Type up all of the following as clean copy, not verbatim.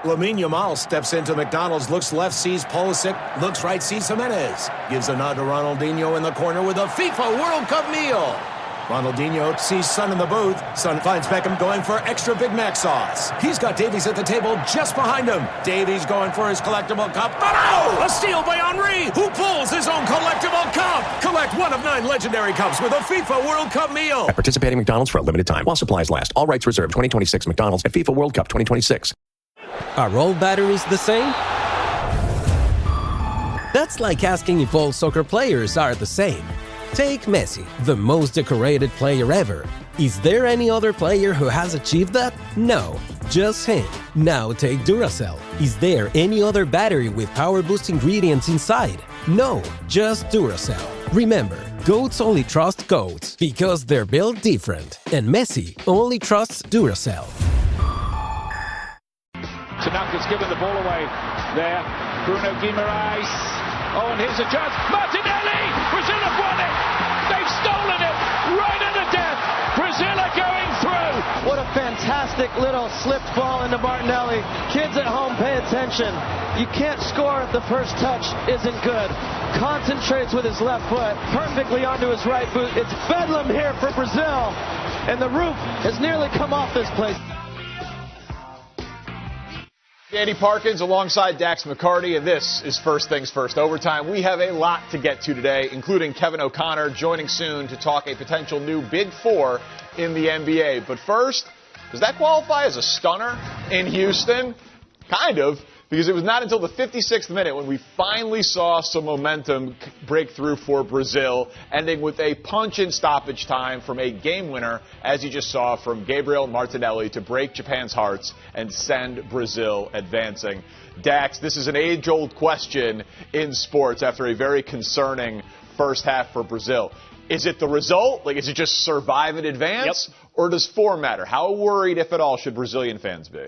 Lamine Yamal steps into McDonald's, looks left, sees Pulisic, looks right, sees Jimenez. Gives a nod to Ronaldinho in the corner with a FIFA World Cup meal. Ronaldinho sees Son in the booth. Son finds Beckham going for extra Big Mac sauce. He's got Davies at the table just behind him. Davies going for his collectible cup. Oh no! A steal by Henry, who pulls his own collectible cup. Collect one of 9 legendary cups with a FIFA World Cup meal. At participating McDonald's for a limited time while supplies last. All rights reserved. 2026 McDonald's at FIFA World Cup 2026. Are all batteries the same? That's like asking if all soccer players are the same. Take Messi, the most decorated player ever. Is there any other player who has achieved that? No, just him. Now take Duracell. Is there any other battery with power boost ingredients inside? No, just Duracell. Remember, goats only trust goats because they're built different. And Messi only trusts Duracell. Tanaka's given the ball away there. Bruno Guimaraes. Oh, and here's a chance. Martinelli! Brazil have won it! They've stolen it right at the death. Brazil are going through. What a fantastic little slipped ball into Martinelli. Kids at home, pay attention. You can't score if the first touch isn't good. Concentrates with his left foot, perfectly onto his right boot. It's bedlam here for Brazil. And the roof has nearly come off this place. Andy Parkins alongside Dax McCarty, and this is First Things First Overtime. We have a lot to get to today, including Kevin O'Connor joining soon to talk a potential new Big Four in the NBA. But first, does that qualify as a stunner in Houston? Kind of, because it was not until the 56th minute when we finally saw some momentum break through for Brazil, ending with a punch in stoppage time from a game winner, as you just saw, from Gabriel Martinelli to break Japan's hearts and send Brazil advancing. Dax, this is an age-old question in sports after a very concerning first half for Brazil. Is it the result? Like, is it just survive and advance? Yep. Or does form matter? How worried, if at all, should Brazilian fans be?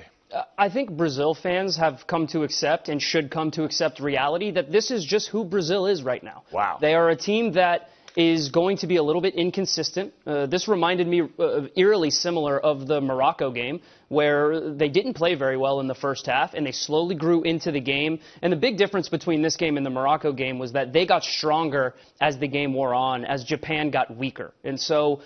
I think Brazil fans have come to accept and should come to accept reality that this is just who Brazil is right now. Wow. They are a team that is going to be a little bit inconsistent. This reminded me eerily similar of the Morocco game, where they didn't play very well in the first half, and they slowly grew into the game. And the big difference between this game and the Morocco game was that they got stronger as the game wore on, as Japan got weaker. And so,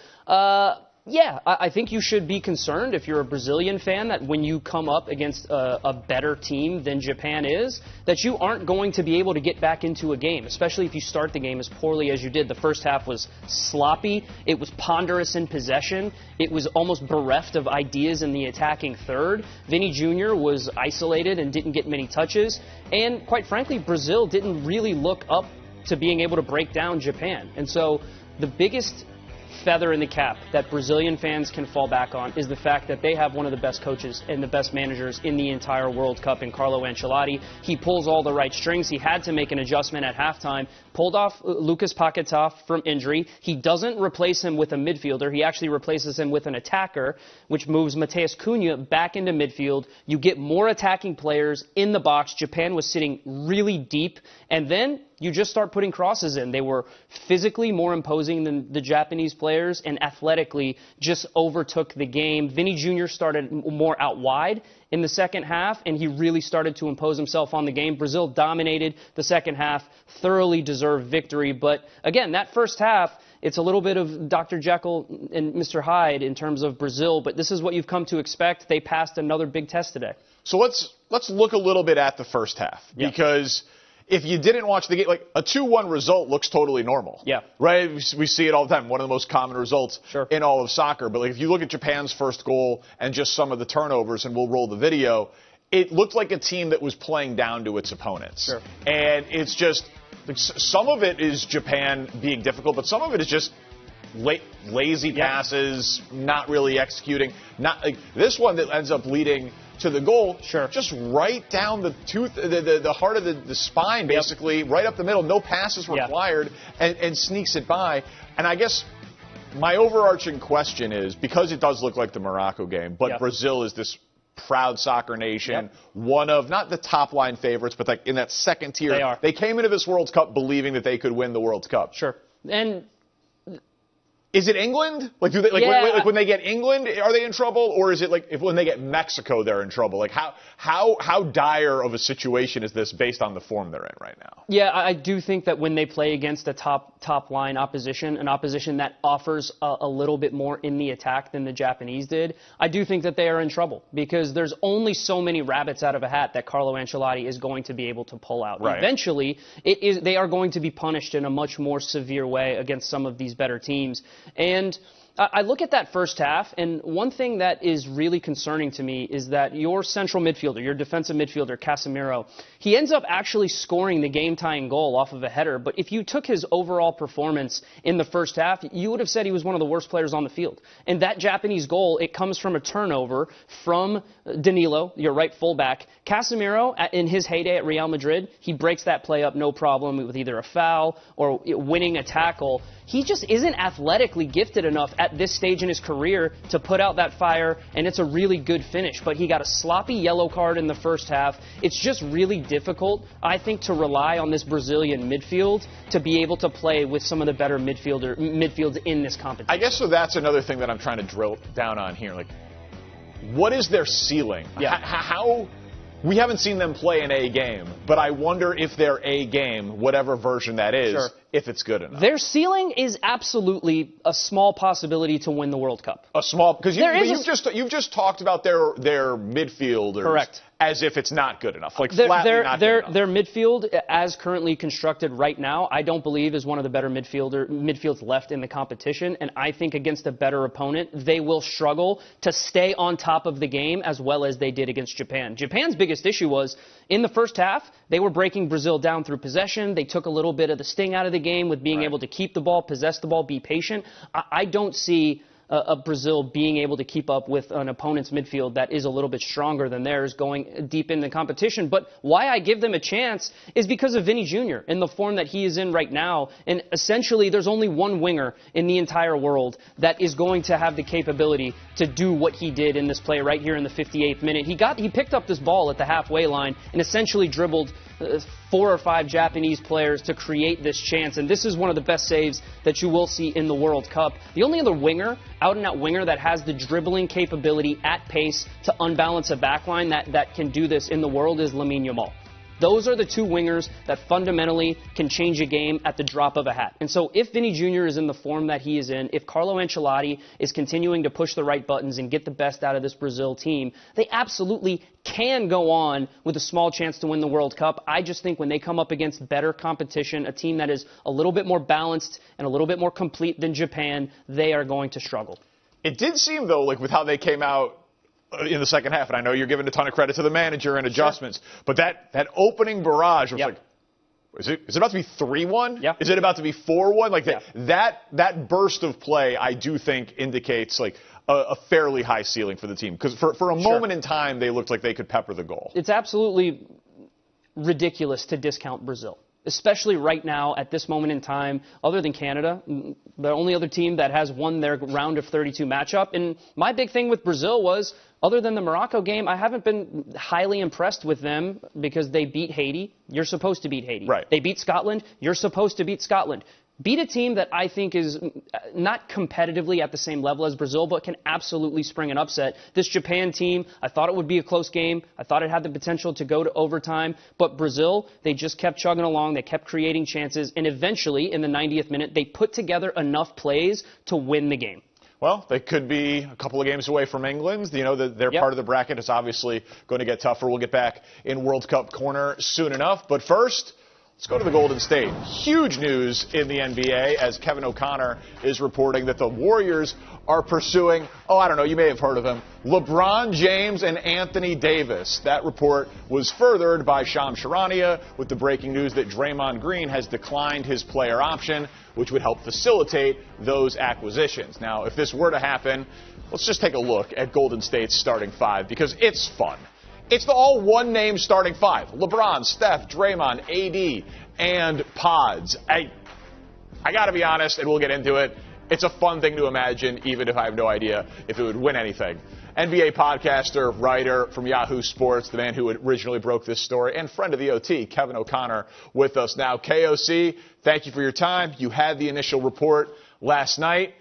yeah, I think you should be concerned if you're a Brazilian fan that when you come up against a better team than Japan is, that you aren't going to be able to get back into a game, especially if you start the game as poorly as you did. The first half was sloppy. It was ponderous in possession. It was almost bereft of ideas in the attacking third. Vinny Jr. was isolated and didn't get many touches. And quite frankly, Brazil didn't really look up to being able to break down Japan. And so the biggest feather in the cap that Brazilian fans can fall back on is the fact that they have one of the best coaches and the best managers in the entire World Cup in Carlo Ancelotti. He pulls all the right strings. He had to make an adjustment at halftime, pulled off Lucas Paquetá from injury. He doesn't replace him with a midfielder. He actually replaces him with an attacker, which moves Matheus Cunha back into midfield. You get more attacking players in the box. Japan was sitting really deep, and then you just start putting crosses in. They were physically more imposing than the Japanese players and athletically just overtook the game. Vinny Jr. started more out wide in the second half, and he really started to impose himself on the game. Brazil dominated the second half, thoroughly deserved victory. But again, that first half, it's a little bit of Dr. Jekyll and Mr. Hyde in terms of Brazil, but this is what you've come to expect. They passed another big test today. So let's look a little bit at the first half, because if you didn't watch the game, like a 2-1 result looks totally normal. Yeah. Right? We see it all the time. One of the most common results in all of soccer. But like if you look at Japan's first goal and just some of the turnovers, and we'll roll the video, it looked like a team that was playing down to its opponents. Sure. And it's just, like, some of it is Japan being difficult, but some of it is just lazy passes, not really executing. Not like this one that ends up leading to the goal, just right down the tooth, the heart of the spine, basically, right up the middle. No passes required, and sneaks it by. And I guess my overarching question is, because it does look like the Morocco game, but Brazil is this proud soccer nation, one of, not the top line favorites, but like in that second tier. They are. They came into this World Cup believing that they could win the World Cup. Sure. And Is it England? Like, do they when they get England, are they in trouble, or is it like when they get Mexico, they're in trouble? Like, how dire of a situation is this based on the form they're in right now? Yeah, I do think that when they play against a top line opposition, an opposition that offers a little bit more in the attack than the Japanese did, I do think that they are in trouble because there's only so many rabbits out of a hat that Carlo Ancelotti is going to be able to pull out. Right. Eventually, they are going to be punished in a much more severe way against some of these better teams. And I look at that first half, and one thing that is really concerning to me is that your central midfielder, your defensive midfielder, Casemiro, he ends up actually scoring the game-tying goal off of a header. But if you took his overall performance in the first half, you would have said he was one of the worst players on the field. And that Japanese goal, it comes from a turnover from Danilo, your right fullback. Casemiro, in his heyday at Real Madrid, he breaks that play up no problem with either a foul or winning a tackle. He just isn't athletically gifted enough at this stage in his career to put out that fire, and it's a really good finish. But he got a sloppy yellow card in the first half. It's just really difficult, I think, to rely on this Brazilian midfield to be able to play with some of the better midfields in this competition. I guess so. That's another thing that I'm trying to drill down on here. Like, what is their ceiling? Yeah. How we haven't seen them play an A game, but I wonder if their A game, whatever version that is, Sure. if it's good enough. Their ceiling is absolutely a small possibility to win the World Cup. A small, because you've just talked about their midfielders. Correct. As if it's not good enough, like flatly not good enough. Their midfield, as currently constructed right now, I don't believe is one of the better midfields left in the competition. And I think against a better opponent, they will struggle to stay on top of the game as well as they did against Japan. Japan's biggest issue was in the first half, they were breaking Brazil down through possession. They took a little bit of the sting out of the game with being able to keep the ball, possess the ball, be patient. I don't see Brazil being able to keep up with an opponent's midfield that is a little bit stronger than theirs going deep in the competition. But why I give them a chance is because of Vinny Jr. in the form that he is in right now. And essentially, there's only one winger in the entire world that is going to have the capability to do what he did in this play right here in the 58th minute. He picked up this ball at the halfway line and essentially dribbled 4 or 5 Japanese players to create this chance. And this is one of the best saves that you will see in the World Cup. The only other winger, out-and-out winger, that has the dribbling capability at pace to unbalance a backline that can do this in the world is Lamine Yamal. Those are the two wingers that fundamentally can change a game at the drop of a hat. And so if Vinny Jr. is in the form that he is in, if Carlo Ancelotti is continuing to push the right buttons and get the best out of this Brazil team, they absolutely can go on with a small chance to win the World Cup. I just think when they come up against better competition, a team that is a little bit more balanced and a little bit more complete than Japan, they are going to struggle. It did seem, though, like with how they came out in the second half, and I know you're giving a ton of credit to the manager and adjustments, but that opening barrage was like, is it about to be 3-1? Yeah. Is it about to be 4-1? Like that burst of play, I do think indicates like a fairly high ceiling for the team, because for a moment in time, they looked like they could pepper the goal. It's absolutely ridiculous to discount Brazil, especially right now at this moment in time. Other than Canada, the only other team that has won their round of 32 matchup. And my big thing with Brazil was, other than the Morocco game, I haven't been highly impressed with them because they beat Haiti. You're supposed to beat Haiti. Right. They beat Scotland. You're supposed to beat Scotland. Beat a team that I think is not competitively at the same level as Brazil, but can absolutely spring an upset. This Japan team, I thought it would be a close game. I thought it had the potential to go to overtime. But Brazil, they just kept chugging along. They kept creating chances. And eventually, in the 90th minute, they put together enough plays to win the game. Well, they could be a couple of games away from England. You know, their part of the bracket is obviously going to get tougher. We'll get back in World Cup corner soon enough. But first, let's go to the Golden State. Huge news in the NBA as Kevin O'Connor is reporting that the Warriors are pursuing, I don't know, you may have heard of him, LeBron James and Anthony Davis. That report was furthered by Shams Charania with the breaking news that Draymond Green has declined his player option, which would help facilitate those acquisitions. Now, if this were to happen, let's just take a look at Golden State's starting 5 because it's fun. It's the all one-name starting 5. LeBron, Steph, Draymond, AD, and Pods. I got to be honest, and we'll get into it. It's a fun thing to imagine, even if I have no idea if it would win anything. NBA podcaster, writer from Yahoo Sports, the man who originally broke this story, and friend of the OT, Kevin O'Connor, with us now. KOC, thank you for your time. You had the initial report last night.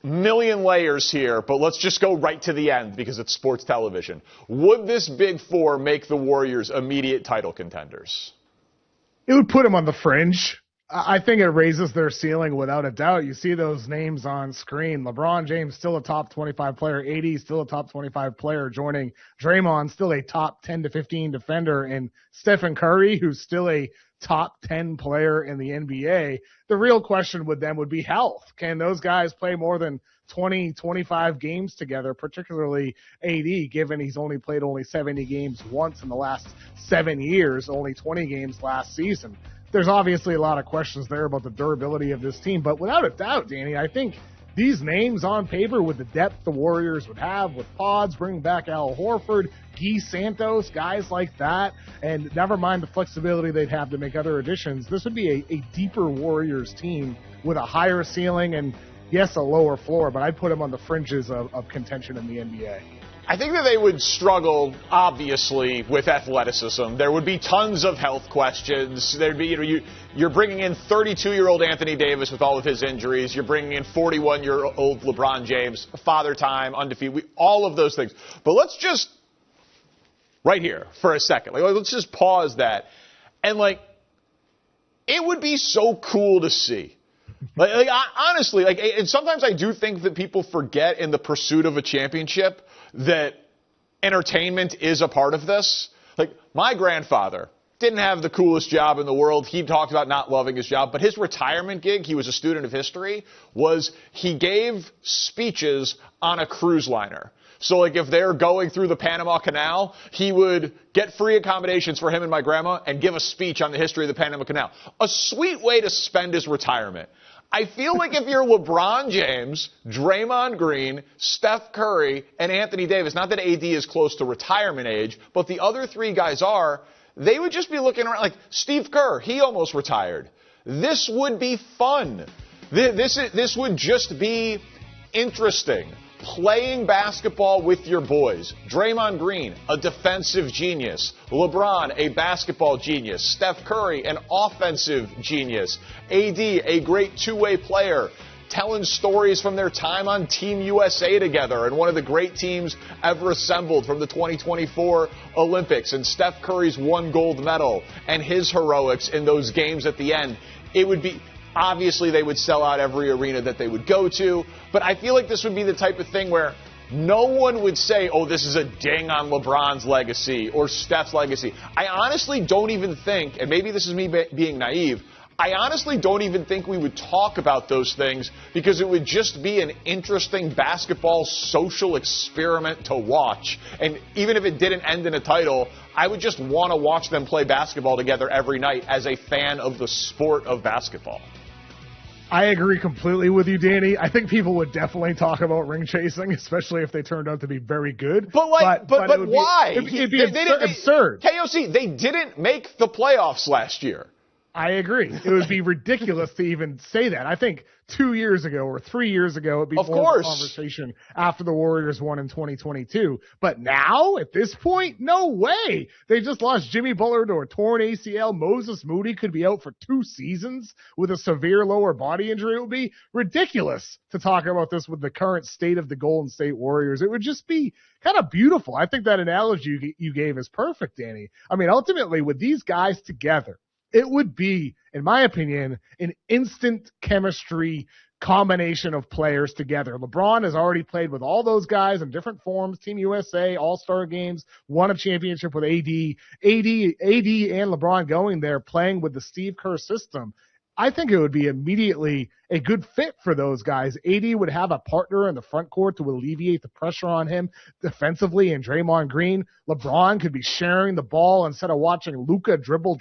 million layers here, but let's just go right to the end because it's sports television. Would this Big Four make the Warriors immediate title contenders? It would put them on the fringe. I think it raises their ceiling without a doubt. You see those names on screen. LeBron James still a top 25 player. AD still a top 25 player joining Draymond, still a top 10 to 15 defender. And Stephen Curry, who's still a top 10 player in the NBA. The real question with them would be health. Can those guys play more than 20, 25 games together, particularly AD, given he's only played 70 games once in the last 7 years, only 20 games last season. There's obviously a lot of questions there about the durability of this team, but without a doubt, Danny, I think these names on paper with the depth the Warriors would have with Pods, bringing back Al Horford, Guy Santos, guys like that, and never mind the flexibility they'd have to make other additions, this would be a deeper Warriors team with a higher ceiling and, yes, a lower floor, but I'd put them on the fringes of contention in the NBA. I think that they would struggle, obviously, with athleticism. There would be tons of health questions. There'd be, you're bringing in 32-year-old Anthony Davis with all of his injuries. You're bringing in 41-year-old LeBron James, father time, undefeated, all of those things. But let's just, right here, for a second, let's just pause that. And, it would be so cool to see. Honestly, and sometimes I do think that people forget in the pursuit of a championship that entertainment is a part of this. My grandfather didn't have the coolest job in the world. He talked about not loving his job, but his retirement gig, he was a student of history, was he gave speeches on a cruise liner. So, if they're going through the Panama Canal, he would get free accommodations for him and my grandma and give a speech on the history of the Panama Canal. A sweet way to spend his retirement. I feel like if you're LeBron James, Draymond Green, Steph Curry, and Anthony Davis, not that AD is close to retirement age, but the other three guys are, they would just be looking around like Steve Kerr, he almost retired. This would be fun. This would just be interesting. Playing basketball with your boys. Draymond Green, a defensive genius. LeBron, a basketball genius. Steph Curry, an offensive genius. AD, a great two-way player. Telling stories from their time on Team USA together and one of the great teams ever assembled from the 2024 Olympics. And Steph Curry's 1 gold medal and his heroics in those games at the end. It would be... Obviously, they would sell out every arena that they would go to, but I feel like this would be the type of thing where no one would say, oh, this is a ding on LeBron's legacy or Steph's legacy. I honestly don't even think, and maybe this is me being naive, I honestly don't even think we would talk about those things because it would just be an interesting basketball social experiment to watch. And even if it didn't end in a title, I would just want to watch them play basketball together every night as a fan of the sport of basketball. I agree completely with you, Danny. I think people would definitely talk about ring chasing, especially if they turned out to be very good. But why? It'd be absurd. KOC, they didn't make the playoffs last year. I agree. It would be ridiculous to even say that. I think 2 years ago or 3 years ago, it'd be more of a conversation after the Warriors won in 2022. But now, at this point, no way. They just lost Jimmy Butler to a torn ACL. Moses Moody could be out for 2 seasons with a severe lower body injury. It would be ridiculous to talk about this with the current state of the Golden State Warriors. It would just be kind of beautiful. I think that analogy you gave is perfect, Danny. I mean, ultimately, with these guys together, it would be, in my opinion, an instant chemistry combination of players together. LeBron has already played with all those guys in different forms, Team USA, All-Star games, won a championship with AD and LeBron going there playing with the Steve Kerr system. I think it would be immediately a good fit for those guys. AD would have a partner in the front court to alleviate the pressure on him defensively, and Draymond Green. LeBron could be sharing the ball instead of watching Luka dribble.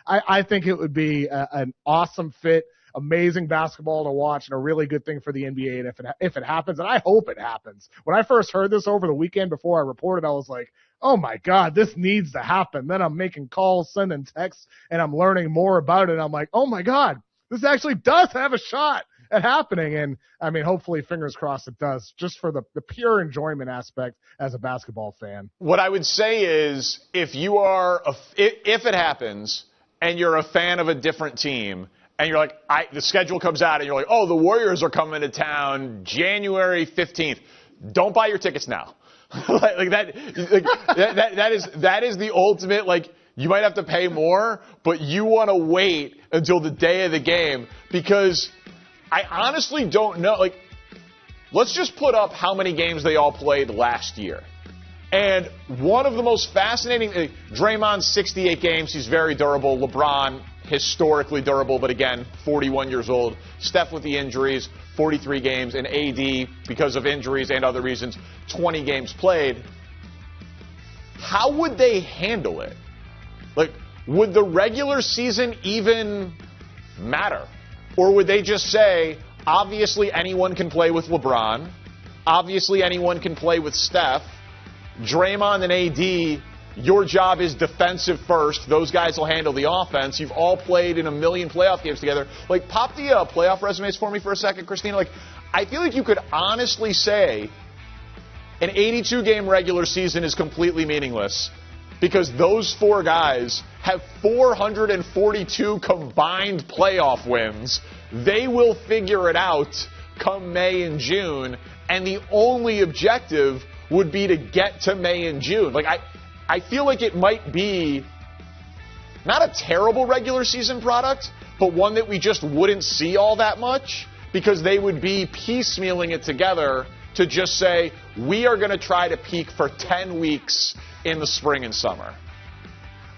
I think it would be an awesome fit, amazing basketball to watch, and a really good thing for the NBA. And if it happens, and I hope it happens. When I first heard this over the weekend before I reported, I was like, oh my God, this needs to happen. Then I'm making calls, sending texts, and I'm learning more about it. I'm like, oh my God, this actually does have a shot at happening. And I mean, hopefully, fingers crossed it does, just for the pure enjoyment aspect as a basketball fan. What I would say is if it happens and you're a fan of a different team and you're like, the schedule comes out, and you're like, oh, the Warriors are coming to town January 15th. Don't buy your tickets now. that is the ultimate, like, you might have to pay more, but you want to wait until the day of the game, because I honestly don't know. Like, let's just put up how many games they all played last year. And one of the most fascinating, Draymond, 68 games, he's very durable. LeBron, historically durable, but again, 41 years old. Steph with the injuries, 43 games. And AD, because of injuries and other reasons, 20 games played. How would they handle it? Like, would the regular season even matter? Or would they just say, obviously anyone can play with LeBron. Obviously anyone can play with Steph. Draymond and AD, your job is defensive first. Those guys will handle the offense. You've all played in a million playoff games together. Like, pop the playoff resumes for me for a second, Christina. Like, I feel like you could honestly say an 82-game regular season is completely meaningless because those four guys have 442 combined playoff wins. They will figure it out come May and June, and the only objective would be to get to May and June. Like, I feel like it might be not a terrible regular season product, but one that we just wouldn't see all that much because they would be piecemealing it together to just say, we are going to try to peak for 10 weeks in the spring and summer.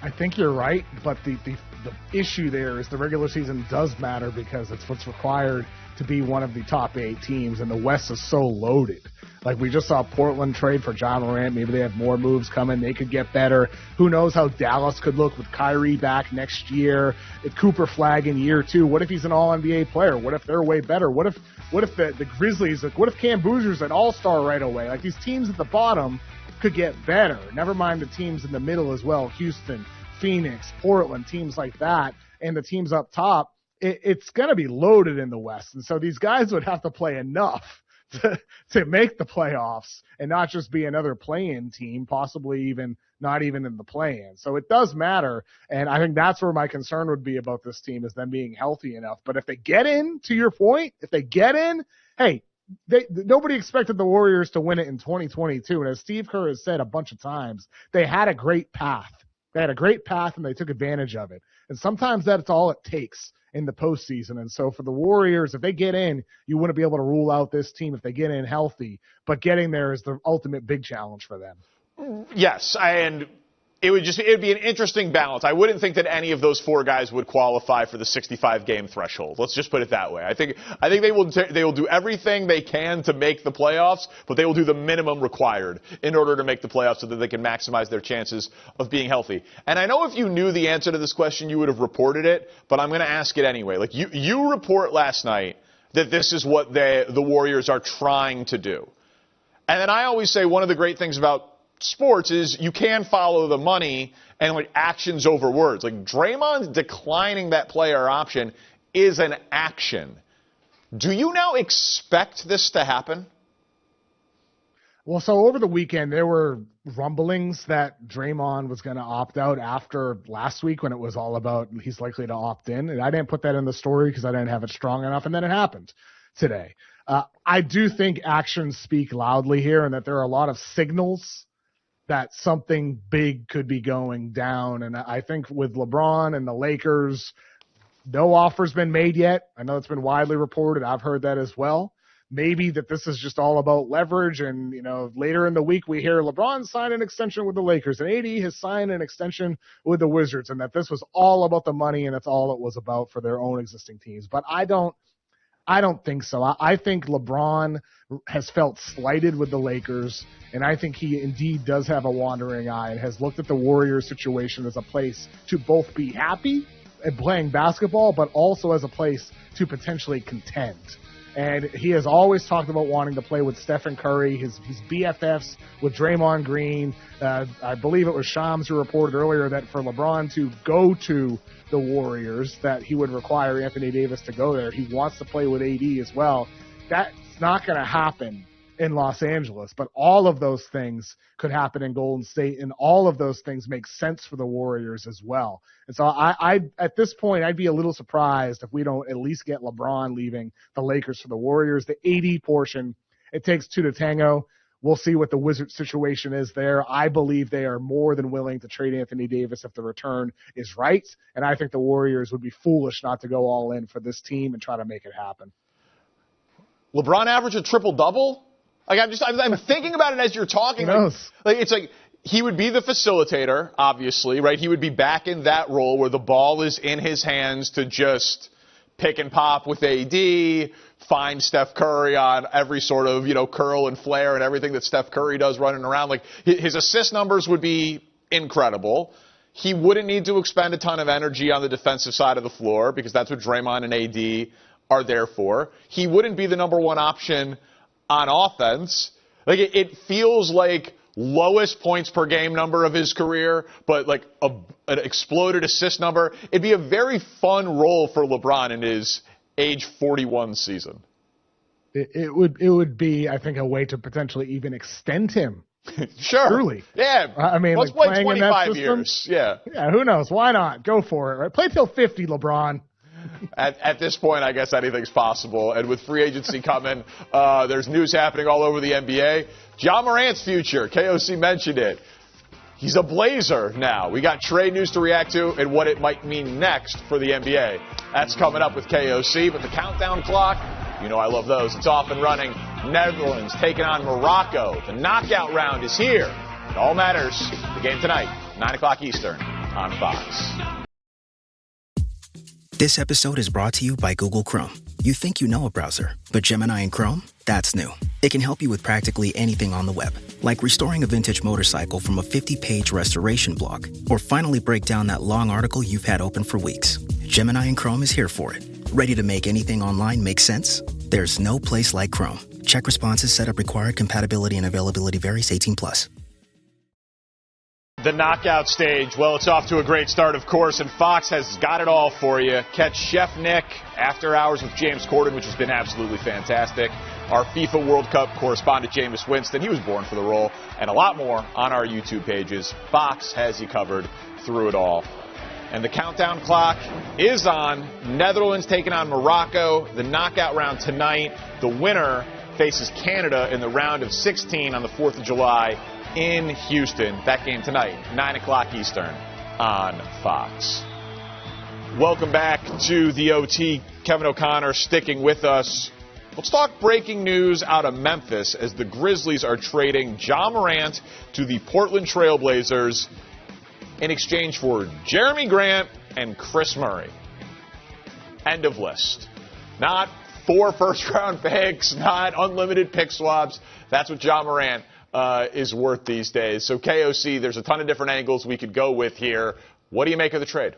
I think you're right, but the issue there is the regular season does matter because it's what's required to be one of the top 8 teams, and the West is so loaded. Like, we just saw Portland trade for John Morant. Maybe they have more moves coming. They could get better. Who knows how Dallas could look with Kyrie back next year? If Cooper Flag in year 2, what if he's an all-NBA player? What if they're way better? What if the Grizzlies, like, what if Cam Boozer's an all-star right away? Like, these teams at the bottom could get better. Never mind the teams in the middle as well. Houston, Phoenix, Portland, teams like that, and the teams up top. It's going to be loaded in the West. And so these guys would have to play enough to make the playoffs and not just be another play-in team, possibly even not even in the play-in. So it does matter. And I think that's where my concern would be about this team is them being healthy enough. But if they get in, to your point, if they get in, hey, nobody expected the Warriors to win it in 2022. And as Steve Kerr has said a bunch of times, they had a great path. They had a great path and they took advantage of it. And sometimes that's all it takes in the postseason. And so for the Warriors, if they get in, you wouldn't be able to rule out this team if they get in healthy. But getting there is the ultimate big challenge for them. Yes, and it would be an interesting balance. I wouldn't think that any of those four guys would qualify for the 65-game threshold. Let's just put it that way. I think they will do everything they can to make the playoffs, but they will do the minimum required in order to make the playoffs so that they can maximize their chances of being healthy. And I know if you knew the answer to this question, you would have reported it, but I'm going to ask it anyway. Like, you report last night that this is what the Warriors are trying to do. And then I always say one of the great things about sports is you can follow the money and, like, actions over words. Like, Draymond declining that player option is an action. Do you now expect this to happen? Well, so over the weekend, there were rumblings that Draymond was going to opt out after last week when it was all about he's likely to opt in. And I didn't put that in the story because I didn't have it strong enough. And then it happened today. I do think actions speak loudly here and that there are a lot of signals that something big could be going down. And I think with LeBron and the Lakers, no offer's been made yet. I know it's been widely reported. I've heard that as well. Maybe that this is just all about leverage. And, you know, later in the week, we hear LeBron signed an extension with the Lakers and AD has signed an extension with the Wizards, and that this was all about the money and that's all it was about for their own existing teams. But I don't think so. I think LeBron has felt slighted with the Lakers, and I think he indeed does have a wandering eye and has looked at the Warriors situation as a place to both be happy at playing basketball, but also as a place to potentially contend. And he has always talked about wanting to play with Stephen Curry, his BFFs with Draymond Green. I believe it was Shams who reported earlier that for LeBron to go to the Warriors, that he would require Anthony Davis to go there. He wants to play with AD as well. That's not going to happen in Los Angeles. But all of those things could happen in Golden State, and all of those things make sense for the Warriors as well. And so I at this point, I'd be a little surprised if we don't at least get LeBron leaving the Lakers for the Warriors. The 80 portion, it takes two to tango. We'll see what the Wizards situation is there. I believe they are more than willing to trade Anthony Davis if the return is right. And I think the Warriors would be foolish not to go all in for this team and try to make it happen. LeBron averaged a triple-double? Like, I'm thinking about it as you're talking. It's like he would be the facilitator, obviously, right? He would be back in that role where the ball is in his hands to just pick and pop with AD, find Steph Curry on every sort of, curl and flare and everything that Steph Curry does running around. Like, his assist numbers would be incredible. He wouldn't need to expend a ton of energy on the defensive side of the floor because that's what Draymond and AD are there for. He wouldn't be the number one option on offense. Like, it feels like lowest points per game number of his career, but like an exploded assist number. It'd be a very fun role for LeBron in his age 41 season. It would be, I think, a way to potentially even extend him. Sure. Truly. Yeah. I mean, let's play 25 years. Yeah. Yeah. Who knows? Why not? Go for it. Right? Play till 50, LeBron. At this point, I guess anything's possible. And with free agency coming, there's news happening all over the NBA. Ja Morant's future. KOC mentioned it. He's a Blazer now. We got trade news to react to and what it might mean next for the NBA. That's coming up with KOC. But the countdown clock, I love those. It's off and running. Netherlands taking on Morocco. The knockout round is here. It all matters. The game tonight, 9 o'clock Eastern on Fox. This episode is brought to you by Google Chrome. You think you know a browser, but Gemini and Chrome? That's new. It can help you with practically anything on the web, like restoring a vintage motorcycle from a 50-page restoration blog, or finally break down that long article you've had open for weeks. Gemini and Chrome is here for it. Ready to make anything online make sense? There's no place like Chrome. Check responses, setup required, compatibility and availability varies, 18+. The knockout stage, well, it's off to a great start, of course, and Fox has got it all for you. Catch Chef Nick After Hours with James Corden, which has been absolutely fantastic. Our FIFA World Cup correspondent, Jameis Winston, he was born for the role, and a lot more on our YouTube pages. Fox has you covered through it all. And the countdown clock is on. Netherlands taking on Morocco. The knockout round tonight. The winner faces Canada in the round of 16 on the 4th of July. In Houston. That game tonight, 9 o'clock Eastern on Fox. Welcome back to the OT. Kevin O'Connor sticking with us. Let's talk breaking news out of Memphis as the Grizzlies are trading Ja Morant to the Portland Trail Blazers in exchange for Jeremy Grant and Chris Murray. End of list. Not 4 first-round picks, not unlimited pick swaps. That's what Ja Morant is worth these days. So, KOC, there's a ton of different angles we could go with here. What do you make of the trade?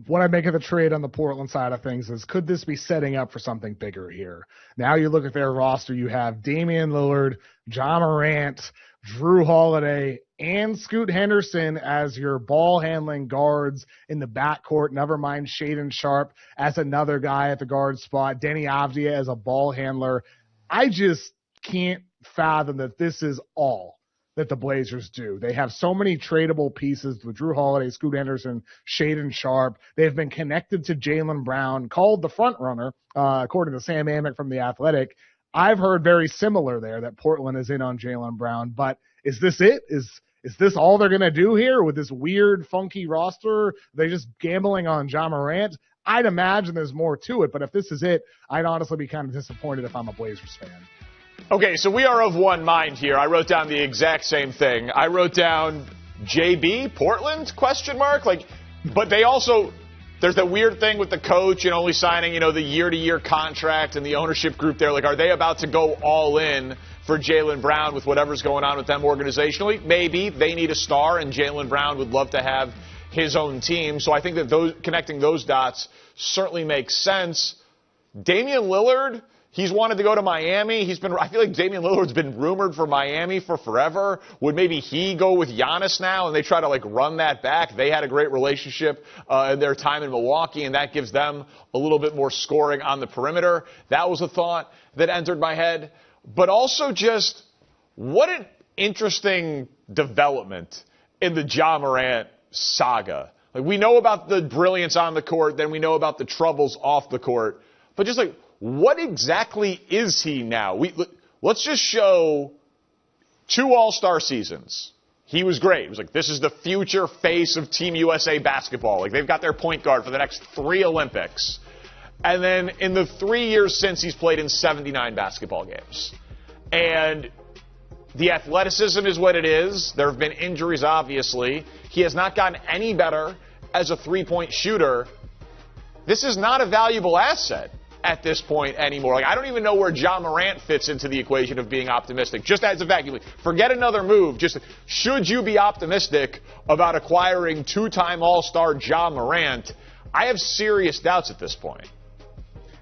What I make of the trade on the Portland side of things is, could this be setting up for something bigger here? Now you look at their roster, you have Damian Lillard, Ja Morant, Drew Holiday, and Scoot Henderson as your ball-handling guards in the backcourt. Never mind Shaedon Sharpe as another guy at the guard spot. Denny Avdia as a ball handler. I just can't fathom that this is all that the Blazers do. They have so many tradable pieces with Drew Holiday, Scoot Henderson, Shaedon Sharpe. They've been connected to Jaylen Brown, called the front runner, according to Sam Amick from The Athletic. I've heard very similar there that Portland is in on Jaylen Brown, but is this it? Is this all they're going to do here with this weird, funky roster? Are they just gambling on Ja Morant? I'd imagine there's more to it, but if this is it, I'd honestly be kind of disappointed if I'm a Blazers fan. Okay, so we are of one mind here. I wrote down the exact same thing. I wrote down JB, Portland, ? But they also, there's that weird thing with the coach and only signing, the year-to-year contract and the ownership group there. Are they about to go all in for Jaylen Brown with whatever's going on with them organizationally? Maybe. They need a star, and Jaylen Brown would love to have his own team. So I think that connecting those dots certainly makes sense. Damian Lillard, he's wanted to go to Miami. I feel like Damian Lillard's been rumored for Miami for forever. Would maybe he go with Giannis now and they try to run that back? They had a great relationship in their time in Milwaukee, and that gives them a little bit more scoring on the perimeter. That was a thought that entered my head. but also just what an interesting development in the Ja Morant saga. Like, we know about the brilliance on the court, then we know about the troubles off the court, but just like, what exactly is he now? Let's just show 2 All-Star seasons. He was great. It was like, this is the future face of Team USA basketball. Like, they've got their point guard for the next 3 Olympics. And then in the 3 years since, he's played in 79 basketball games. And the athleticism is what it is. There have been injuries, obviously. He has not gotten any better as a three-point shooter. This is not a valuable asset at this point anymore. Like, I don't even know where Ja Morant fits into the equation of being optimistic. Just as a vacuum, forget another move. Just, should you be optimistic about acquiring 2-time All-Star Ja Morant? I have serious doubts at this point.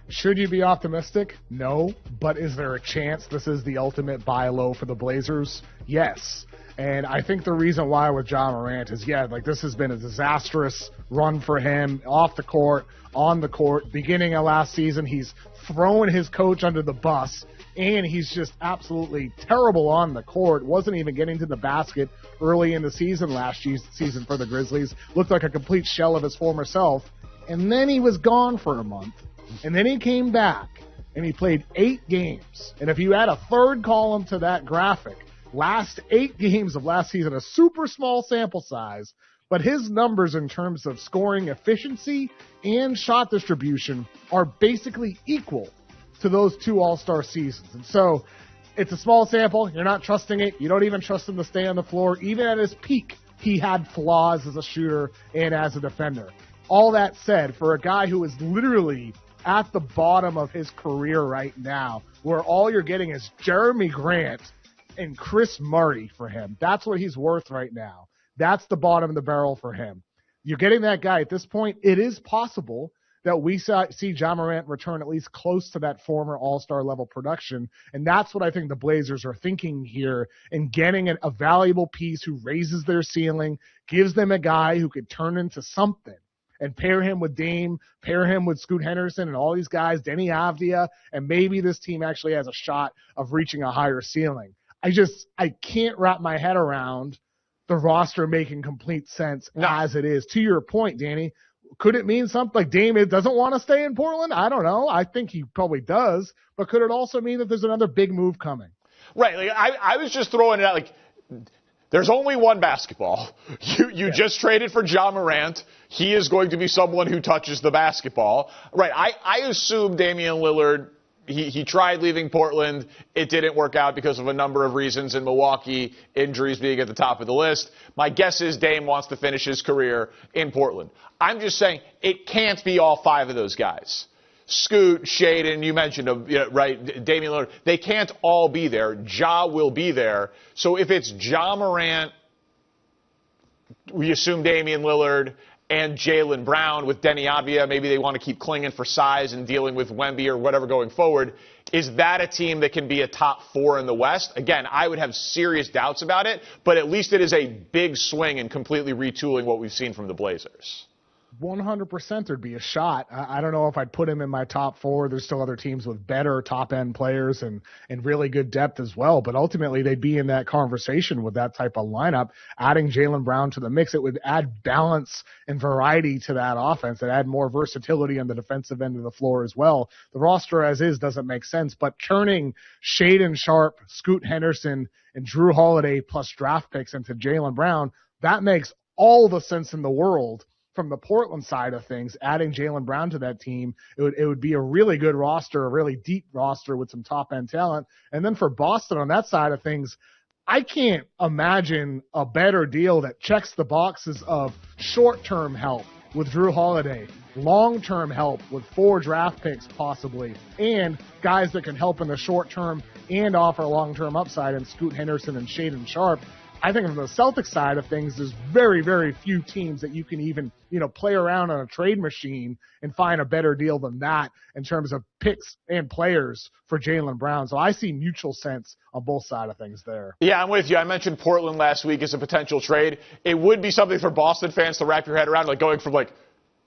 Should you be optimistic? No. But is there a chance this is the ultimate buy low for the Blazers? Yes. And I think the reason why with Ja Morant is, this has been a disastrous run for him off the court, on the court. Beginning of last season, he's throwing his coach under the bus, and he's just absolutely terrible on the court. Wasn't even getting to the basket early in the season last season for the Grizzlies. Looked like a complete shell of his former self. And then he was gone for a month. And then he came back, and he played 8 games. And if you add a third column to that graphic, last 8 games of last season, a super small sample size, but his numbers in terms of scoring efficiency and shot distribution are basically equal to those 2 All-Star seasons. And so it's a small sample. You're not trusting it. You don't even trust him to stay on the floor. Even at his peak, he had flaws as a shooter and as a defender. All that said, for a guy who is literally at the bottom of his career right now, where all you're getting is Jeremy Grant and Chris Marty for him. That's what he's worth right now. That's the bottom of the barrel for him. You're getting that guy at this point. It is possible that we see Ja Morant return at least close to that former All-Star level production. And that's what I think the Blazers are thinking here, and getting a valuable piece who raises their ceiling, gives them a guy who could turn into something. And pair him with Dame, pair him with Scoot Henderson and all these guys, Denny Avdia, and maybe this team actually has a shot of reaching a higher ceiling. I can't wrap my head around the roster making complete sense as it is. To your point, Danny, could it mean something like Dame doesn't want to stay in Portland? I don't know. I think he probably does. But could it also mean that there's another big move coming? Right. Like, I was just throwing it out like, there's only one basketball. You just traded for Ja Morant. He is going to be someone who touches the basketball. Right. I assume Damian Lillard, he tried leaving Portland. It didn't work out because of a number of reasons in Milwaukee, injuries being at the top of the list. My guess is Dame wants to finish his career in Portland. I'm just saying it can't be all 5 of those guys. Scoot, Shaden, you mentioned him, right? Damian Lillard. They can't all be there. Ja will be there. So if it's Ja Morant, we assume Damian Lillard, and Jaylen Brown with Denny Avdia, maybe they want to keep clinging for size and dealing with Wemby or whatever going forward. Is that a team that can be a top 4 in the West? Again, I would have serious doubts about it, but at least it is a big swing in completely retooling what we've seen from the Blazers. 100% there'd be a shot. I don't know if I'd put him in my top 4. There's still other teams with better top-end players and really good depth as well. But ultimately, they'd be in that conversation with that type of lineup. Adding Jaylen Brown to the mix, it would add balance and variety to that offense. It add more versatility on the defensive end of the floor as well. The roster as is doesn't make sense. But turning Shaden Sharp, Scoot Henderson, and Drew Holiday plus draft picks into Jaylen Brown, that makes all the sense in the world. From the Portland side of things, adding Jaylen Brown to that team, it would be a really good roster, a really deep roster with some top-end talent. And then for Boston on that side of things, I can't imagine a better deal that checks the boxes of short-term help with Drew Holiday, long-term help with 4 draft picks possibly, and guys that can help in the short term and offer long-term upside in Scoot Henderson and Shaden Sharp. I think from the Celtics side of things, there's very, very few teams that you can even, play around on a trade machine and find a better deal than that in terms of picks and players for Jaylen Brown. So I see mutual sense on both sides of things there. Yeah, I'm with you. I mentioned Portland last week as a potential trade. It would be something for Boston fans to wrap your head around, like going from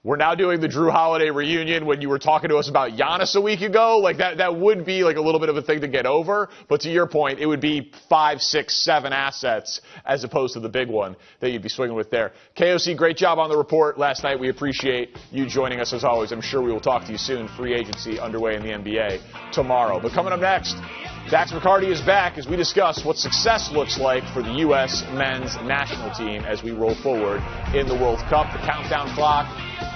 we're now doing the Drew Holiday reunion when you were talking to us about Giannis a week ago. Like that would be like a little bit of a thing to get over. But to your point, it would be 5, 6, 7 assets as opposed to the big one that you'd be swinging with there. KOC, great job on the report last night. We appreciate you joining us as always. I'm sure we will talk to you soon. Free agency underway in the NBA tomorrow. But coming up next, Dax McCarty is back as we discuss what success looks like for the U.S. men's national team as we roll forward in the World Cup. The countdown clock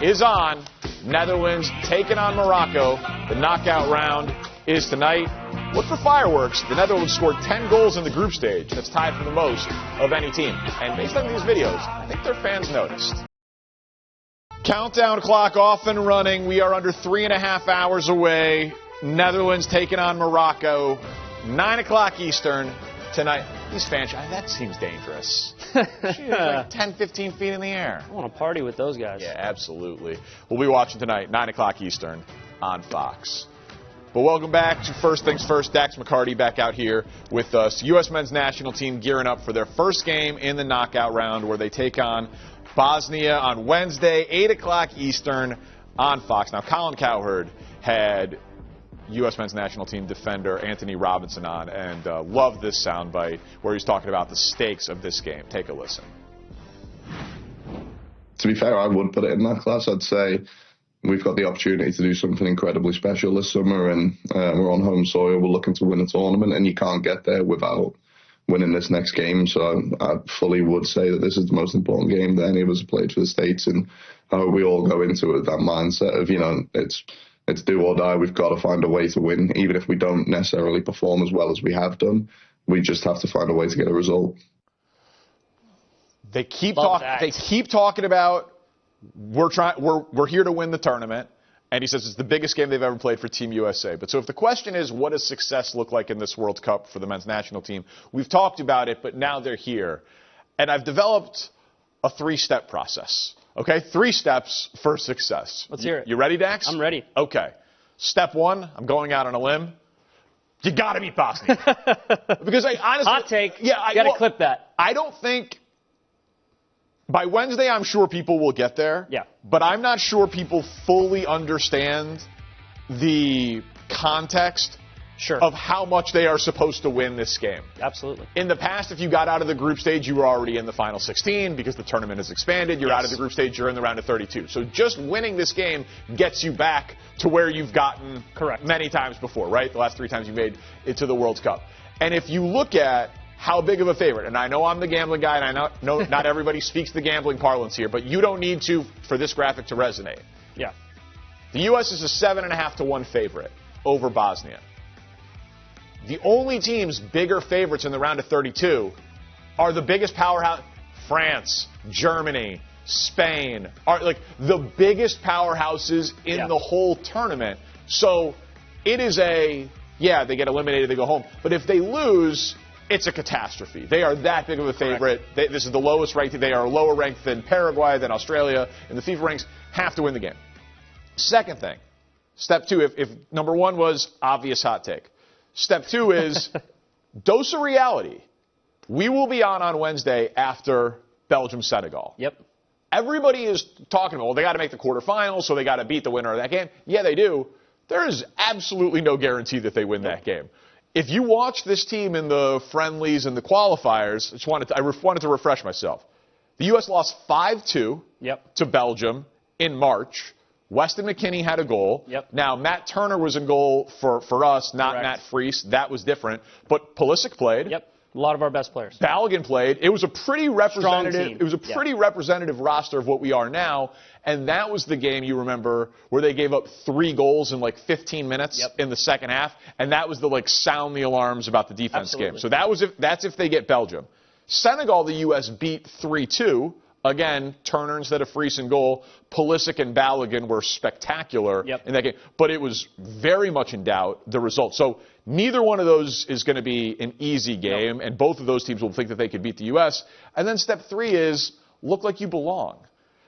is on. Netherlands taking on Morocco. The knockout round is tonight. Look for fireworks. The Netherlands scored 10 goals in the group stage. That's tied for the most of any team. And based on these videos, I think their fans noticed. Countdown clock off and running. We are under 3.5 hours away. Netherlands taking on Morocco. 9 o'clock Eastern tonight. These fans, that seems dangerous. She's like 10, 15 feet in the air. I want to party with those guys. Yeah, absolutely. We'll be watching tonight, 9 o'clock Eastern on Fox. But welcome back to First Things First. Dax McCarty back out here with us. U.S. men's national team gearing up for their first game in the knockout round where they take on Bosnia on Wednesday, 8 o'clock Eastern on Fox. Now, Colin Cowherd had U.S. men's national team defender Anthony Robinson on and loved this soundbite where he's talking about the stakes of this game. Take a listen. To be fair, I would put it in that class. I'd say we've got the opportunity to do something incredibly special this summer, and we're on home soil. We're looking to win a tournament, and you can't get there without winning this next game. So I fully would say that this is the most important game that any of us have played for the States, and we all go into it with that mindset of, it's do or die. We've got to find a way to win, even if we don't necessarily perform as well as we have done. We just have to find a way to get a result. They keep talking about we're here to win the tournament, and he says it's the biggest game they've ever played for Team USA. But so if the question is what does success look like in this World Cup for the men's national team, we've talked about it, but now they're here, and I've developed a 3-step process. Okay, 3 steps for success. Let's hear it. You ready, Dax? I'm ready. Okay. Step 1, I'm going out on a limb. You got to beat Bosnia. Because I honestly... Hot take. Yeah, you got to clip that. I don't think... By Wednesday, I'm sure people will get there. Yeah. But I'm not sure people fully understand the context of how much they are supposed to win this game. Absolutely. In the past, if you got out of the group stage, you were already in the final 16 because the tournament has expanded. You're out of the group stage, you're in the round of 32. So just winning this game gets you back to where you've gotten many times before, right? The last 3 times you made it to the World Cup. And if you look at how big of a favorite, and I know I'm the gambling guy, and I know not everybody speaks the gambling parlance here, but you don't need to for this graphic to resonate. Yeah. The U.S. is a 7.5 to 1 favorite over Bosnia. The only teams bigger favorites in the round of 32 are the biggest powerhouse, France, Germany, Spain, are like the biggest powerhouses in the whole tournament. So it is they get eliminated, they go home. But if they lose, it's a catastrophe. They are that big of a favorite. This is the lowest ranked. They are lower ranked than Paraguay, than Australia in the FIFA ranks. Have to win the game. Second thing, step 2, if number 1 was obvious hot take. Step 2 is dose of reality. We will be on Wednesday after Belgium-Senegal. Yep. Everybody is talking about, well, they got to make the quarterfinals, so they got to beat the winner of that game. Yeah, they do. There is absolutely no guarantee that they win that game. If you watch this team in the friendlies and the qualifiers, I wanted to refresh myself. The U.S. lost 5-2 to Belgium in March. Weston McKennie had a goal. Yep. Now, Matt Turner was in goal for us, not Matt Freese. That was different. But Pulisic played. Yep. A lot of our best players. Balogun played. It was a pretty representative. It was a pretty representative roster of what we are now. And that was the game, you remember, where they gave up 3 goals in like 15 minutes in the second half. And that was the sound the alarms about the defense game. So that's if they get Belgium. Senegal, the U.S. beat 3-2. Again, Turner instead of Freese in goal. Pulisic and Balogun were spectacular in that game. But it was very much in doubt, the result. So neither one of those is going to be an easy game, and both of those teams will think that they could beat the U.S. And then step 3 is look like you belong.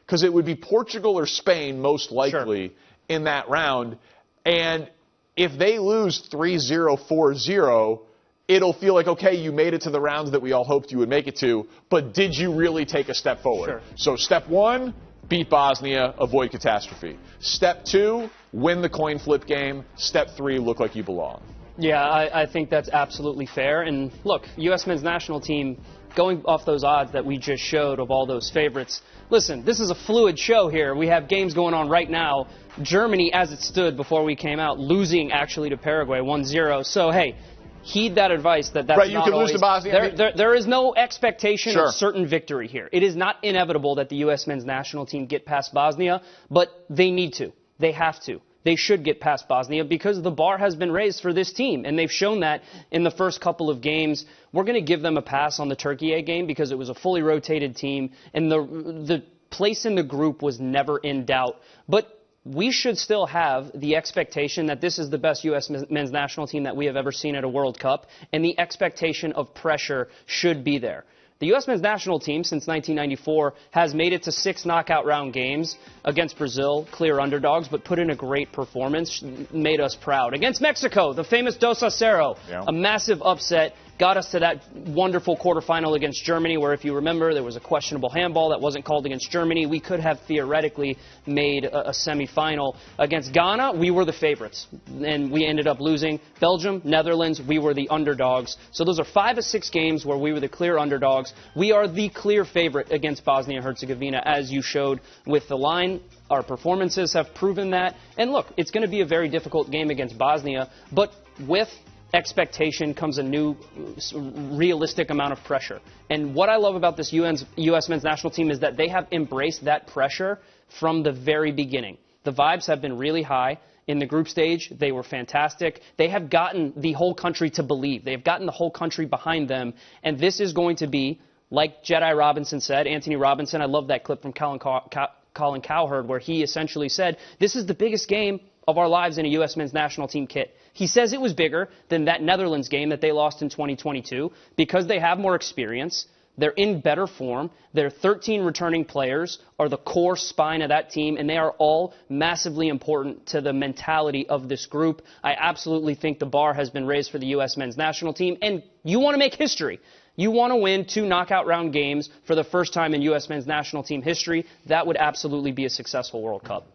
Because it would be Portugal or Spain most likely in that round. And if they lose 3-0, 4-0, it'll feel like, okay, you made it to the rounds that we all hoped you would make it to, but did you really take a step forward? So step 1, beat Bosnia, avoid catastrophe. Step 2, win the coin flip game. Step 3, look like you belong. Yeah, I think that's absolutely fair. And look, U.S. men's national team, going off those odds that we just showed of all those favorites, listen, this is a fluid show here. We have games going on right now. Germany, as it stood before we came out, losing actually to Paraguay 1-0. So, hey, heed that advice that's right, you not can always, lose to Bosnia. There is no expectation Sure. of certain victory here. It is not inevitable that the U.S. men's national team get past Bosnia, but they need to. They have to. They should get past Bosnia because the bar has been raised for this team, and they've shown that in the first couple of games. We're going to give them a pass on the Turkey A game because it was a fully rotated team, and the place in the group was never in doubt. But we should still have the expectation that this is the best U.S. men's national team that we have ever seen at a World Cup, and the expectation of pressure should be there. The U.S. men's national team since 1994 has made it to 6 knockout round games against Brazil, clear underdogs, but put in a great performance, made us proud. Against Mexico, the famous 2-0, a massive upset, got us to that wonderful quarterfinal against Germany, where if you remember, there was a questionable handball that wasn't called against Germany. We could have theoretically made a semifinal. Against Ghana, we were the favorites, and we ended up losing. Belgium, Netherlands, we were the underdogs. So those are 5 of 6 games where we were the clear underdogs. We are the clear favorite against Bosnia-Herzegovina, as you showed with the line. Our performances have proven that. And look, it's going to be a very difficult game against Bosnia, but with expectation comes a new realistic amount of pressure. And what I love about this U.S. men's national team is that they have embraced that pressure from the very beginning. The vibes have been really high. In the group stage, they were fantastic. They have gotten the whole country to believe. They have gotten the whole country behind them. And this is going to be, like Jedi Robinson said, Anthony Robinson, I love that clip from Colin Cowherd, where he essentially said, this is the biggest game of our lives in a U.S. men's national team kit. He says it was bigger than that Netherlands game that they lost in 2022 because they have more experience. They're in better form. Their 13 returning players are the core spine of that team, and they are all massively important to the mentality of this group. I absolutely think the bar has been raised for the U.S. men's national team, and you want to make history. You want to win 2 knockout round games for the first time in U.S. men's national team history. That would absolutely be a successful World Cup.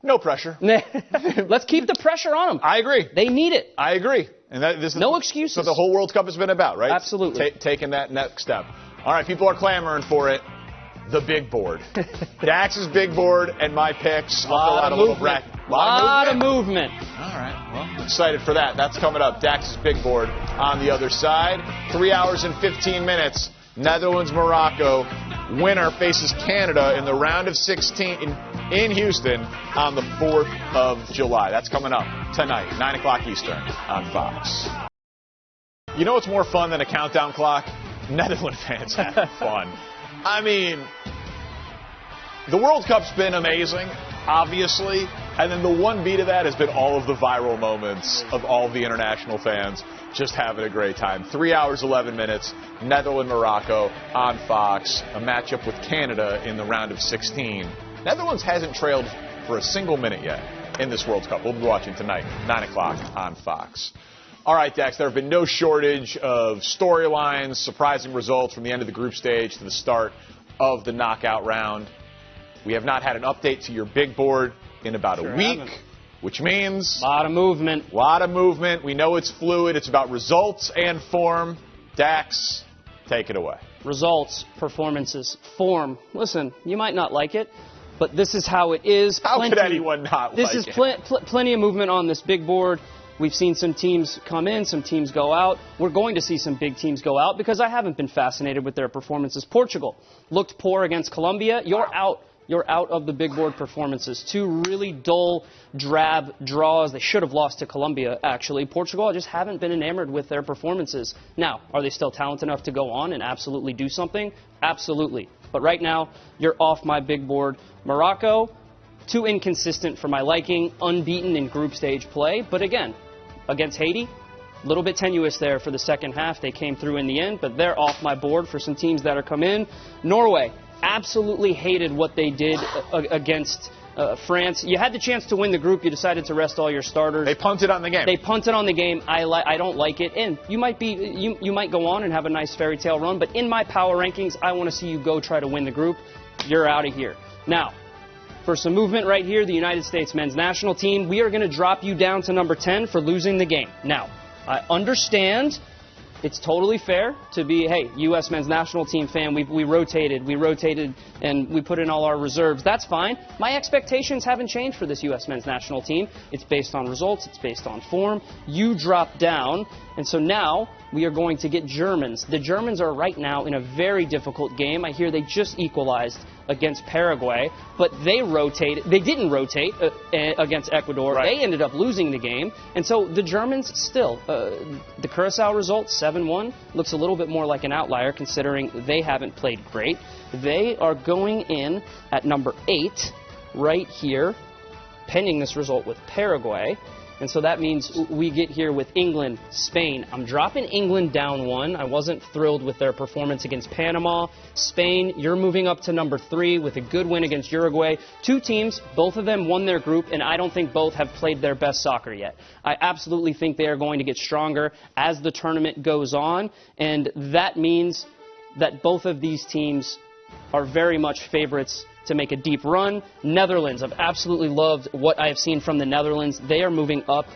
No pressure. Let's keep the pressure on them. I agree. They need it. I agree. And this is no excuses. So the whole World Cup has been about, right? Absolutely. Taking that next step. All right, people are clamoring for it. The big board. Dax's big board and my picks. A lot of movement. Lot of movement. All right. Well, excited for that. That's coming up. Dax's big board on the other side. 3 hours and 15 minutes. Netherlands, Morocco. Winner faces Canada in the round of 16 in Houston on the 4th of July. That's coming up tonight, 9 o'clock Eastern on Fox. You know what's more fun than a countdown clock? Netherlands fans having fun. I mean, the World Cup's been amazing, obviously, and then the one beat of that has been all of the viral moments of all of the international fans just having a great time. 3 hours, 11 minutes, Netherlands, Morocco on Fox, a matchup with Canada in the round of 16. Netherlands hasn't trailed for a single minute yet in this World Cup. We'll be watching tonight, 9 o'clock on Fox. All right, Dax, there have been no shortage of storylines, surprising results from the end of the group stage to the start of the knockout round. We have not had an update to your big board in about a week, which means... A lot of movement. A lot of movement. We know it's fluid. It's about results and form. Dax, take it away. Results, performances, form. Listen, you might not like it, but this is how it is. How could anyone not like it? This is plenty of movement on this big board. We've seen some teams come in, some teams go out. We're going to see some big teams go out because I haven't been fascinated with their performances. Portugal looked poor against Colombia. You're out. You're out of the big board performances. 2 really dull, drab draws. They should have lost to Colombia, actually. Portugal, I just haven't been enamored with their performances. Now, are they still talented enough to go on and absolutely do something? Absolutely. But right now, you're off my big board. Morocco, too inconsistent for my liking. Unbeaten in group stage play. But again, against Haiti, a little bit tenuous there for the second half. They came through in the end, but they're off my board for some teams that are come in. Norway, absolutely hated what they did against France. You had the chance to win the group. You decided to rest all your starters. They punted on the game. They punted on the game. I don't like it. And you might go on and have a nice fairy tale run, but in my power rankings, I want to see you go try to win the group. You're out of here. Now, for some movement right here, the United States men's national team, we are going to drop you down to number 10 for losing the game. Now, I understand it's totally fair to be, hey, U.S. men's national team fan, we rotated, and we put in all our reserves. That's fine. My expectations haven't changed for this U.S. men's national team. It's based on results. It's based on form. You drop down, and so now we are going to get Germans. The Germans are right now in a very difficult game. I hear they just equalized against Paraguay, but they didn't rotate against Ecuador. Right. They ended up losing the game, and so the Germans still, the Curacao result, 7-1, looks a little bit more like an outlier considering they haven't played great. They are going in at number 8 right here, pending this result with Paraguay. And so that means we get here with England, Spain. I'm dropping England down 1. I wasn't thrilled with their performance against Panama. Spain, you're moving up to number 3 with a good win against Uruguay. 2 teams, both of them won their group, and I don't think both have played their best soccer yet. I absolutely think they are going to get stronger as the tournament goes on, and that means that both of these teams are very much favorites to make a deep run. Netherlands, I've absolutely loved what I have seen from the Netherlands. They are moving up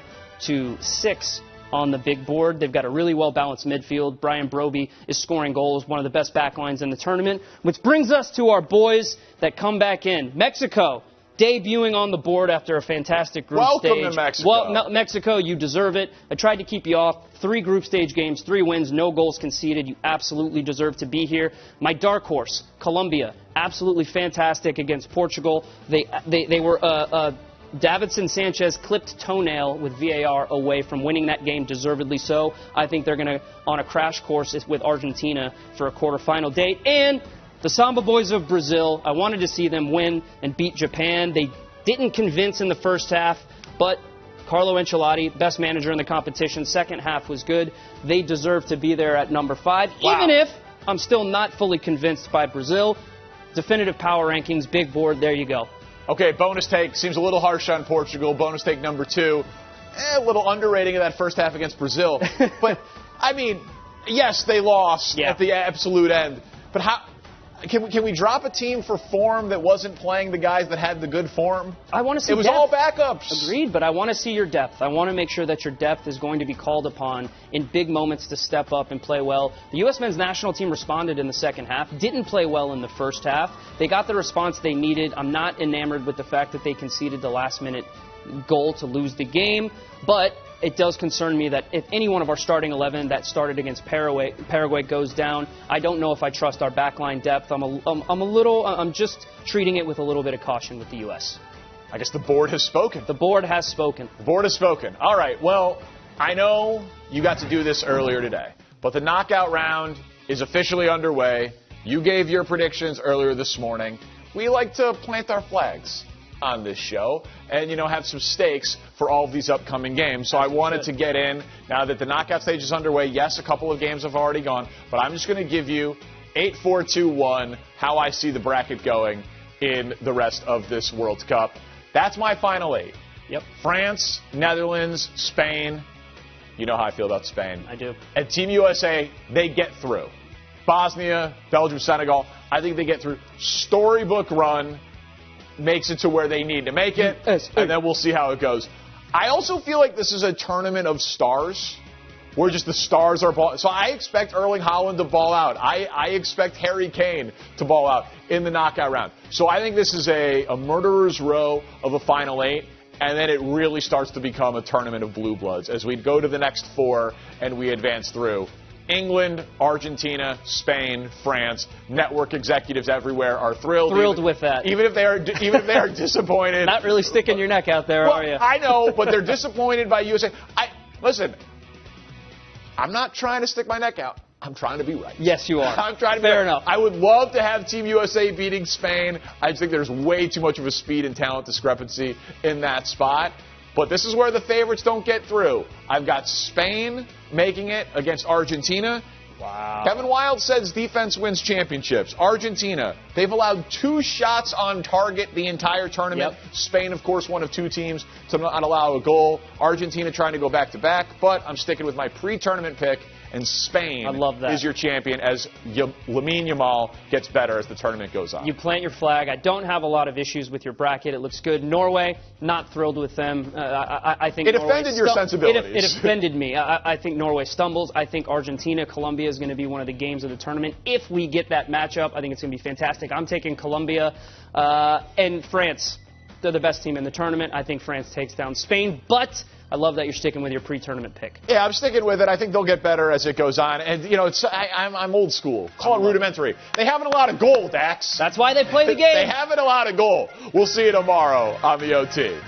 to 6 on the big board. They've got a really well-balanced midfield. Brian Broby is scoring goals, one of the best backlines in the tournament, which brings us to our boys that come back in. Mexico, debuting on the board after a fantastic group stage. Welcome to Mexico. Well, Mexico, you deserve it. I tried to keep you off. 3 group stage games, 3 wins, no goals conceded. You absolutely deserve to be here. My dark horse, Colombia, absolutely fantastic against Portugal. They were Davinson Sanchez clipped toenail with VAR away from winning that game, deservedly so. I think they're going to on a crash course with Argentina for a quarterfinal date. And the Samba Boys of Brazil, I wanted to see them win and beat Japan. They didn't convince in the first half, but Carlo Ancelotti, best manager in the competition, second half was good. They deserve to be there at number 5, even if I'm still not fully convinced by Brazil. Definitive power rankings, big board, there you go. Okay, bonus take, seems a little harsh on Portugal. Bonus take number 2, a little underrating of that first half against Brazil. But, I mean, yes, they lost at the absolute end. But how... Can we drop a team for form that wasn't playing the guys that had the good form? I want to see it was depth. all backups. Agreed, but I want to see your depth. I want to make sure that your depth is going to be called upon in big moments to step up and play well. The U.S. men's national team responded in the second half, didn't play well in the first half. They got the response they needed. I'm not enamored with the fact that they conceded the last-minute goal to lose the game, but it does concern me that if any one of our starting 11 that started against Paraguay goes down, I don't know if I trust our backline depth. I'm just treating it with a little bit of caution with the U.S. I guess the board has spoken. The board has spoken. The board has spoken. All right, well, I know you got to do this earlier today, but the knockout round is officially underway. You gave your predictions earlier this morning. We like to plant our flags on this show and, have some stakes for all of these upcoming games. So I wanted to get in now that the knockout stage is underway. Yes, a couple of games have already gone, but I'm just going to give you 8-4-2-1 how I see the bracket going in the rest of this World Cup. That's my final 8. Yep. France, Netherlands, Spain. You know how I feel about Spain. I do. And Team USA, they get through. Bosnia, Belgium, Senegal, I think they get through. Storybook run. Makes it to where they need to make it, and then we'll see how it goes. I also feel like this is a tournament of stars, where just the stars are ball. So I expect Erling Haaland to ball out. I expect Harry Kane to ball out in the knockout round. So I think this is a murderer's row of a final 8, and then it really starts to become a tournament of blue bloods as we go to the next 4 and we advance through. England, Argentina, Spain, France, network executives everywhere are thrilled. With that. Even if they are disappointed. Not really sticking your neck out there, are you? I know, but they're disappointed by USA. Listen, I'm not trying to stick my neck out. I'm trying to be right. Yes, you are. I'm trying to be Fair right. enough. I would love to have Team USA beating Spain. I just think there's way too much of a speed and talent discrepancy in that spot. But this is where the favorites don't get through. I've got Spain making it against Argentina. Wow. Kevin Wilde says defense wins championships. Argentina, they've allowed 2 shots on target the entire tournament. Yep. Spain, of course, one of 2 teams to not allow a goal. Argentina trying to go back-to-back, but I'm sticking with my pre-tournament pick and Spain I love that. is your champion as Lamine Yamal gets better as the tournament goes on. You plant your flag. I don't have a lot of issues with your bracket. It looks good. Norway, not thrilled with them. I think it offended your sensibilities. It offended me. I think Norway stumbles. I think Argentina, Colombia is going to be one of the games of the tournament. If we get that matchup, I think it's going to be fantastic. I'm taking Colombia and France. They're the best team in the tournament. I think France takes down Spain, but I love that you're sticking with your pre-tournament pick. Yeah, I'm sticking with it. I think they'll get better as it goes on. And, I'm old school. Call it rudimentary. They haven't a lot of goal, Dax. That's why they play the game. They haven't a lot of goal. We'll see you tomorrow on the OT.